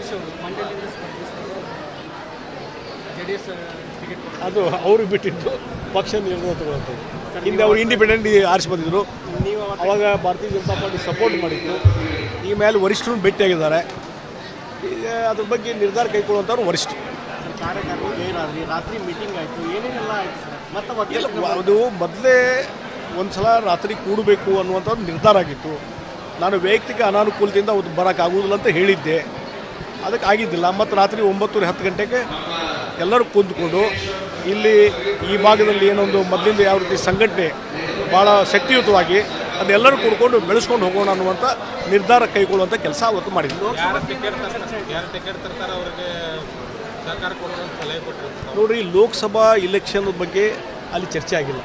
ಅವಿನಾಶ್ ಅವರು ಮಂಡ್ಯದಿಂದ ಸ್ಪರ್ಧಿಸಿದ್ರು JDS ticket ಅದು ಅವ್ರಿಗೆ ಬಿಟ್ಟಿದ್ದು ಪಕ್ಷ ನಿರ್ಣಯ ತಗೊಳ್ತದೆ. ಹಿಂದೆ ಅವರು ಇಂಡಿಪೆಂಡೆಂಟ್ ಆರಿಸಿ ಬಂದಿದ್ದರು. ಅವಾಗ ಭಾರತೀಯ ಜನತಾ ಪಾರ್ಟಿ ಸಪೋರ್ಟ್ ಮಾಡಿತ್ತು. ಈ ಮೇಲೆ ವರಿಷ್ಠರನ್ನು ಭೇಟಿಯಾಗಿದ್ದಾರೆ. ಈಗ ಅದ್ರ ಬಗ್ಗೆ ನಿರ್ಧಾರ ಕೈಗೊಳ್ಳುವಂಥವ್ರು ವರಿಷ್ಠರು. ಕಾರ್ಯಕರ್ತರು ಏನಾದ್ರಿ ರಾತ್ರಿ ಮೀಟಿಂಗ್ ಆಯಿತು, ಏನೇನೆಲ್ಲ ಆಯಿತು ಸರ್? ಮತ್ತೆ ಅದು ಮೊದಲೇ ಒಂದು ಸಲ ರಾತ್ರಿ ಕೂಡಬೇಕು ಅನ್ನುವಂಥದ್ದು ನಿರ್ಧಾರ ಆಗಿತ್ತು. ನಾನು ವೈಯಕ್ತಿಕ ಅನಾನುಕೂಲತೆಯಿಂದ ಅದು ಬರೋಕ್ಕಾಗೋದಿಲ್ಲ ಅಂತ ಹೇಳಿದ್ದೆ. ಅದಕ್ಕೆ ಆಗಿದ್ದಿಲ್ಲ. ಮತ್ತು ರಾತ್ರಿ 9:10 ಗಂಟೆಗೆ ಎಲ್ಲರೂ ಕುಂತ್ಕೊಂಡು ಇಲ್ಲಿ ಈ ಭಾಗದಲ್ಲಿ ಏನೊಂದು ಮೊದಲಿಂದ ಯಾವ ರೀತಿ ಸಂಘಟನೆ ಭಾಳ ಶಕ್ತಿಯುತವಾಗಿ ಅದೆಲ್ಲರೂ ಕೂಡ್ಕೊಂಡು ಬೆಳೆಸ್ಕೊಂಡು ಹೋಗೋಣ ಅನ್ನುವಂಥ ನಿರ್ಧಾರ ಕೈಗೊಳ್ಳುವಂಥ ಕೆಲಸ ಅವತ್ತು ಮಾಡಿದ್ವಿ. ನೋಡಿರಿ, ಲೋಕಸಭಾ ಇಲೆಕ್ಷನ್ ಬಗ್ಗೆ ಅಲ್ಲಿ ಚರ್ಚೆ ಆಗಿಲ್ಲ.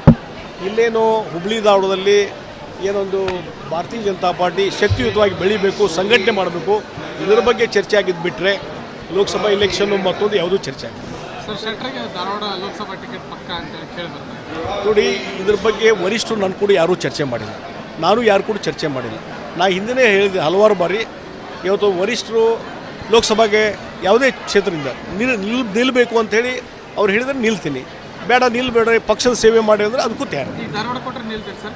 ಇಲ್ಲೇನೋ ಹುಬ್ಳಿ ಧಾರವಾಡದಲ್ಲಿ ಏನೊಂದು ಭಾರತೀಯ ಜನತಾ ಪಾರ್ಟಿ ಶಕ್ತಿಯುತವಾಗಿ ಬೆಳಿಬೇಕು, ಸಂಘಟನೆ ಮಾಡಬೇಕು, ಇದರ ಬಗ್ಗೆ ಚರ್ಚೆ ಆಗಿದ್ದು ಬಿಟ್ಟರೆ ಲೋಕಸಭಾ ಇಲೆಕ್ಷನ್ನು ಮತ್ತೊಂದು ಯಾವುದೂ ಚರ್ಚೆ ಆಗಿಲ್ಲ. ಸರ್, ಶೆಟ್ಟರ್ಗೆ ಧಾರವಾಡ ಲೋಕಸಭಾ ಟಿಕೆಟ್ ಪಕ್ಕ ಅಂತೇಳಿ ಕೇಳಿದ್ರು. ನೋಡಿ, ಇದ್ರ ಬಗ್ಗೆ ವರಿಷ್ಠರು ನನ್ನ ಕೂಡ ಯಾರೂ ಚರ್ಚೆ ಮಾಡಿಲ್ಲ, ನಾನು ಯಾರು ಕೂಡ ಚರ್ಚೆ ಮಾಡಿಲ್ಲ. ನಾ ಹಿಂದೆ ಹೇಳಿದೆ ಹಲವಾರು ಬಾರಿ, ಇವತ್ತು ವರಿಷ್ಠರು ಲೋಕಸಭೆಗೆ ಯಾವುದೇ ಕ್ಷೇತ್ರದಿಂದ ನಿಲ್ಲಬೇಕು ಅಂಥೇಳಿ ಅವ್ರು ಹೇಳಿದ್ರೆ ನಿಲ್ತೀನಿ, ಬೇಡ ನಿಲ್ಬೇಡ ಪಕ್ಷದ ಸೇವೆ ಮಾಡಿ ಅಂದರೆ ಅದಕ್ಕೂ ತಯಾರು.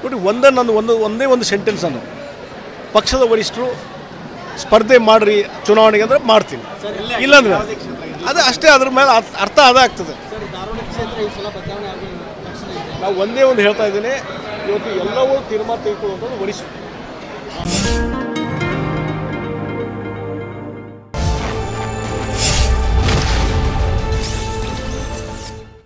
ನೋಡಿ, ಒಂದೇ ಒಂದು ಸೆಂಟೆನ್ಸ್ ಅನ್ನು ಪಕ್ಷದ ವರಿಷ್ಠರು ಸ್ಪರ್ಧೆ ಮಾಡಿರಿ ಚುನಾವಣೆಗೆ ಅಂದರೆ ಮಾಡ್ತೀನಿ, ಇಲ್ಲಾಂದ್ರೆ ಅದು ಅಷ್ಟೇ. ಅದ್ರ ಮೇಲೆ ಅರ್ಥ ಅದಾಗ್ತದೆ. ನಾವು ಒಂದೇ ಒಂದು ಹೇಳ್ತಾ ಇದ್ದೀನಿ, ಇವತ್ತು ಎಲ್ಲವೂ ತೀರ್ಮಾನ ತೆಗೆದುಕೊಳ್ಳುವಂಥದ್ದು ವರಿಷ್ಠರು.